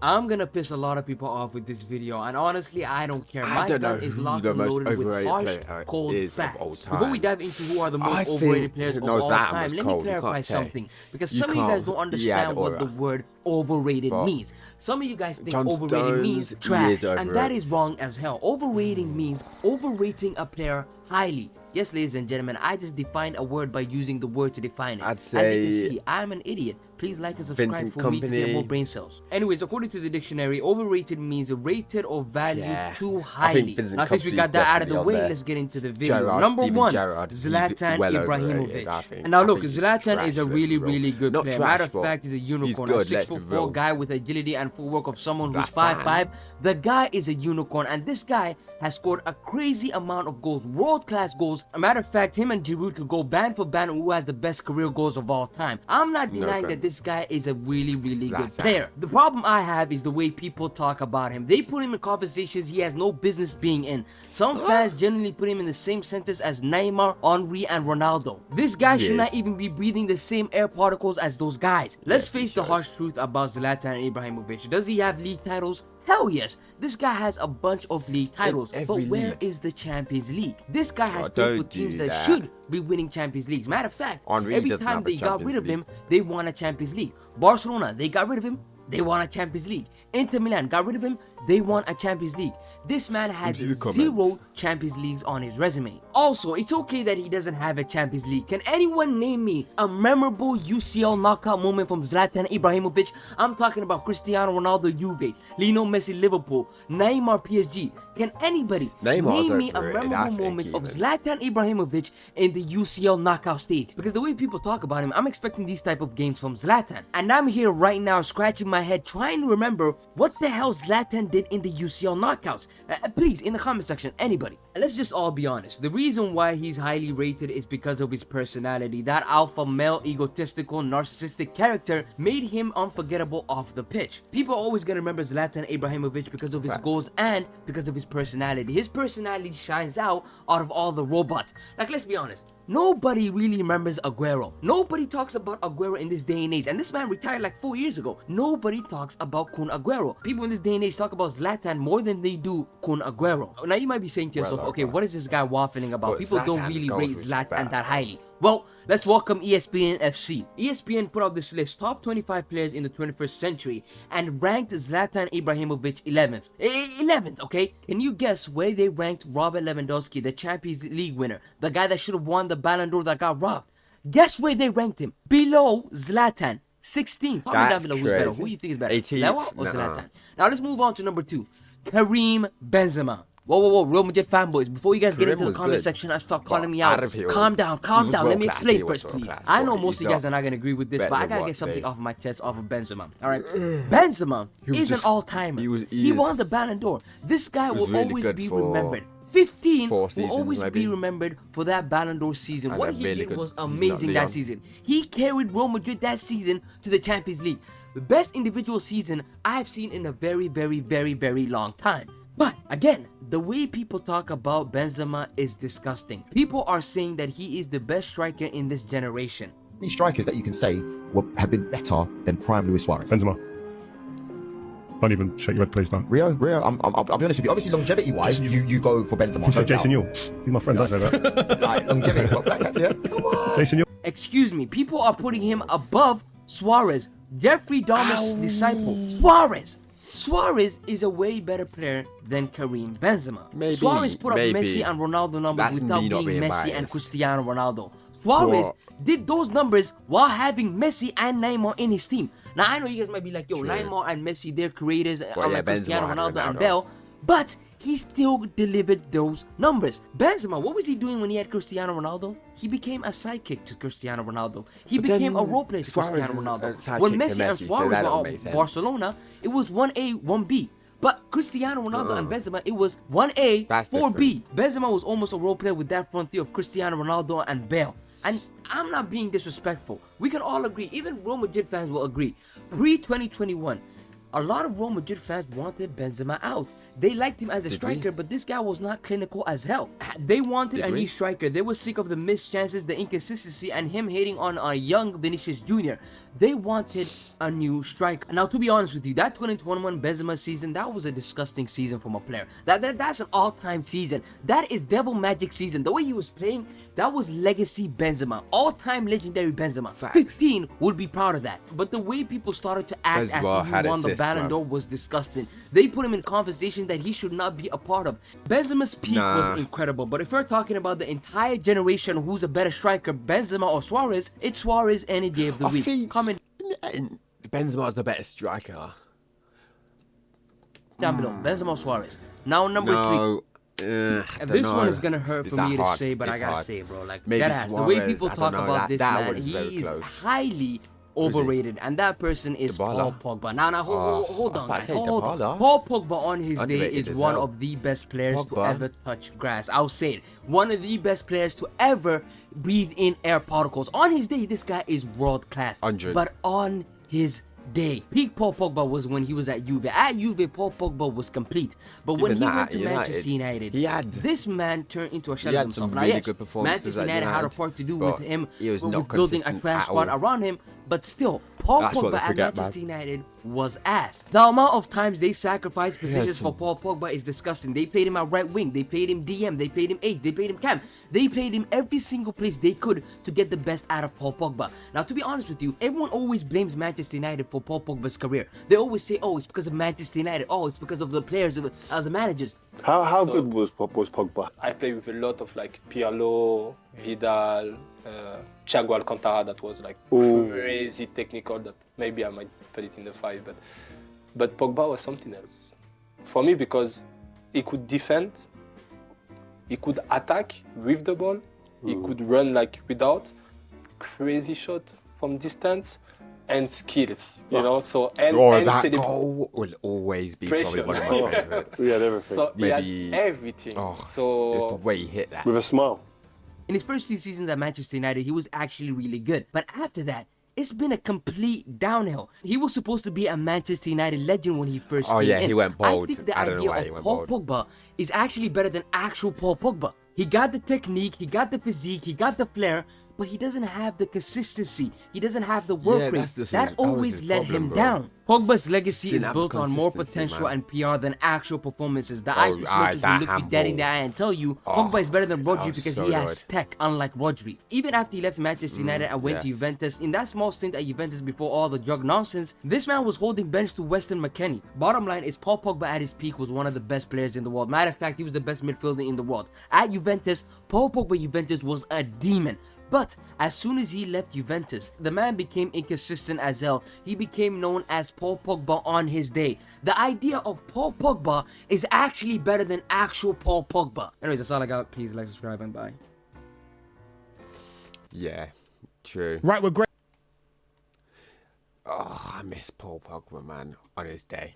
I'm gonna piss a lot of people off with this video, and honestly, I don't care. I My don't know gun is who locked the and most loaded with overrated harsh, player cold is of all facts. Before we time. dive into who are the most I overrated think players of no, all that time, was let me cold. You clarify can't say. something, because You some of you guys can't. don't He understand had what the aura. word overrated But means. Some of you guys think John overrated means Stones, he trash, is and that overrated. is wrong as hell. Overrating means overrating a player highly. Yes, ladies and gentlemen, I just defined a word by using the word to define it. I'd As you can say see, I'm an idiot. Please like and subscribe Vincent for me to get more Company. brain cells. Anyways, according to the dictionary, overrated means rated or valued Yeah. too I think highly. Vincent Now, since we Company's got that out of the definitely way, on there. let's get into the video. Gerrard, Number Steven one, Gerrard, he's Zlatan well Ibrahimovic. overrated, I think. And now I look, think he's Zlatan trash, is a let's really, be real. really good Not player. trash, Matter of but fact, he's a unicorn. good, A let's be 6'4" real. guy with agility and footwork of someone who's Zlatan. 5'5". The guy is a unicorn, and this guy has scored a crazy amount of goals, world-class goals. A matter of fact, him and Giroud could go band for band who has the best career goals of all time. I'm not denying that this guy is a really, really good player. The problem I have is the way people talk about him. They put him in conversations he has no business being in. Some fans generally put him in the same sentence as Neymar, Henry, and Ronaldo. This guy should not even be breathing the same air particles as those guys. Let's face the harsh truth about Zlatan Ibrahimovic. Does he have league titles? Hell yes, this guy has a bunch of league titles, but where is the Champions League? This guy has played for teams that should be winning Champions Leagues. Matter of fact, every time they got rid of him, they won a Champions League. Barcelona, they got rid of him, they won a Champions League. Inter Milan got rid of him, they won a Champions League. This man has 0 Champions Leagues on his resume. Also, it's okay that he doesn't have a Champions League. Can anyone name me a memorable UCL knockout moment from Zlatan Ibrahimovic? I'm talking about Cristiano Ronaldo Juve, Lionel Messi Liverpool, Neymar PSG. Can anybody name me a memorable moment of Zlatan Ibrahimovic in the UCL knockout stage? Because the way people talk about him, I'm expecting these type of games from Zlatan. And I'm here right now scratching my head trying to remember what the hell Zlatan did in the UCL knockouts. Please, in the comment section, anybody. Let's just all be honest. The reason why he's highly rated is because of his personality. That alpha male, egotistical, narcissistic character made him unforgettable off the pitch. People are always gonna remember Zlatan Ibrahimovic because of his goals and because of his personality. His personality shines out of all the robots. Like, let's be honest. Nobody really remembers Aguero. Nobody talks about Aguero in this day and age. And this man retired like 4 years ago. Nobody talks about Kun Aguero. People in this day and age talk about Zlatan more than they do Kun Aguero. Now you might be saying to yourself, okay, what is this guy waffling about? People don't really rate Zlatan that highly. Well, let's welcome ESPN FC. ESPN put out this list, top 25 players in the 21st century, and ranked Zlatan Ibrahimovic 11th. 11th, okay? Can you guess where they ranked Robert Lewandowski, the Champions League winner, the guy that should have won the Ballon d'Or that got robbed? Guess where they ranked him? Below Zlatan. 16th. Comment down below who's better. Who do you think is better? Lewa or Zlatan? Now let's move on to number 2. Karim Benzema. Whoa, Real Madrid fanboys, before you guys get into the comment section and start calling me out, calm down, let me explain first, please. I know most of you guys are not going to agree with this, but I gotta get something off of my chest off of Benzema. Alright, Benzema is an all-timer. He won the Ballon d'Or. This guy will always be remembered. 15 will always be remembered for that Ballon d'Or season. What he did was amazing that season. He carried Real Madrid that season to the Champions League. The best individual season I've seen in a very, very, very, very long time. But again, the way people talk about Benzema is disgusting. People are saying that he is the best striker in this generation. Many strikers that you can say have been better than prime Luis Suarez. Benzema. Don't even shake your head, please, don't. Rio, I'll be honest with you. Obviously, longevity-wise, you go for Benzema. You said Jason Yule. He's my friend, don't say that. Like, longevity, what, Black Cats, yeah? Come on. Jason Yule. Excuse me, people are putting him above Suarez, Jeffrey Dahmer's disciple. Suarez is a way better player than Karim Benzema. Suarez put up Messi and Ronaldo numbers without being Messi and Cristiano Ronaldo. Suarez did those numbers while having Messi and Neymar in his team. Now I know you guys might be like, yo, Neymar and Messi, they're creators, unlike Cristiano Ronaldo and Bell, but he still delivered those numbers. Benzema, what was he doing when he had Cristiano Ronaldo? He became a sidekick to Cristiano Ronaldo. He became a role player to Cristiano Ronaldo. When Messi and Suarez were at Barcelona, it was 1A, 1B. But Cristiano Ronaldo and Benzema, it was 1A, 4B. Benzema was almost a role player with that front three of Cristiano Ronaldo and Bale. And I'm not being disrespectful. We can all agree, even Real Madrid fans will agree. Pre-2021, A lot of Real Madrid fans wanted Benzema out. They liked him as a striker, but this guy was not clinical as hell. They wanted a new striker. They were sick of the missed chances, the inconsistency, and him hating on a young Vinicius Jr. They wanted a new striker. Now, to be honest with you, that 2021 Benzema season, that was a disgusting season from a player. That's an all-time season. That is devil magic season. The way he was playing, that was legacy Benzema. All-time legendary Benzema. 15 would be proud of that. But the way people started to act after he won the Ballon d'Or was disgusting. They put him in conversation that he should not be a part of. Benzema's peak was incredible, but if we're talking about the entire generation who's a better striker, Benzema or Suarez, it's Suarez any day of the week. Comment Benzema's the better striker. down below. Benzema or Suarez. Now number 3. This one is gonna hurt for me to say, but I gotta say, bro. Like that the way people talk about this man, he is highly overrated, and that person is Paul Pogba. Now, hold on, guys. Hold on. Paul Pogba on his day is one of the best players to ever touch grass. I'll say it. One of the best players to ever breathe in air particles. On his day, this guy is world class. 100. But on his day, peak Paul Pogba was when he was at Juve. At Juve, Paul Pogba was complete. But when he went to Manchester United, this man turned into a shell of himself. Now, yes, Manchester United had a part to do with him, with building a trash squad around him. But still, Paul Pogba at Manchester United was ass. The amount of times they sacrificed positions for Paul Pogba is disgusting. They played him at right wing, they played him DM, they played him 8, they played him cam. They played him every single place they could to get the best out of Paul Pogba. Now, to be honest with you, everyone always blames Manchester United for Paul Pogba's career. They always say, oh, it's because of Manchester United. Oh, it's because of the players, of the managers. How good was Pogba? I played with a lot of like Pirlo, Vidal, Thiago Alcantara, that was like crazy technical, that maybe I might put it in the 5, but Pogba was something else for me, because he could defend, he could attack with the ball, he could run like without, crazy shot from distance, and skills, you know. So and that goal will always be probably one of my favorites. He had everything. So maybe he had everything. So just the way he hit that with a smile. In his first 2 seasons at Manchester United, he was actually really good. But after that, it's been a complete downhill. He was supposed to be a Manchester United legend when he first came in. He went bold. I think the idea of Paul Pogba is actually better than actual Paul Pogba. He got the technique, he got the physique, he got the flair, but he doesn't have the consistency. He doesn't have the work rate. That always let him down. Pogba's legacy is built on more potential and PR than actual performances. The IT switches will look you dead in the eye and tell you Pogba is better than Rodri because he has tech, unlike Rodri. Even after he left Manchester United and went to Juventus, in that small stint at Juventus before all the drug nonsense, this man was holding bench to Weston McKennie. Bottom line is Paul Pogba at his peak was one of the best players in the world. Matter of fact, he was the best midfielder in the world. At Juventus, Paul Pogba Juventus was a demon. But as soon as he left Juventus, the man became inconsistent as hell. He became known as Paul Pogba on his day. The idea of Paul Pogba is actually better than actual Paul Pogba. Anyways, that's all I got. Please like, subscribe, and bye. Yeah, true. Right, we're great. Oh, I miss Paul Pogba, man, on his day.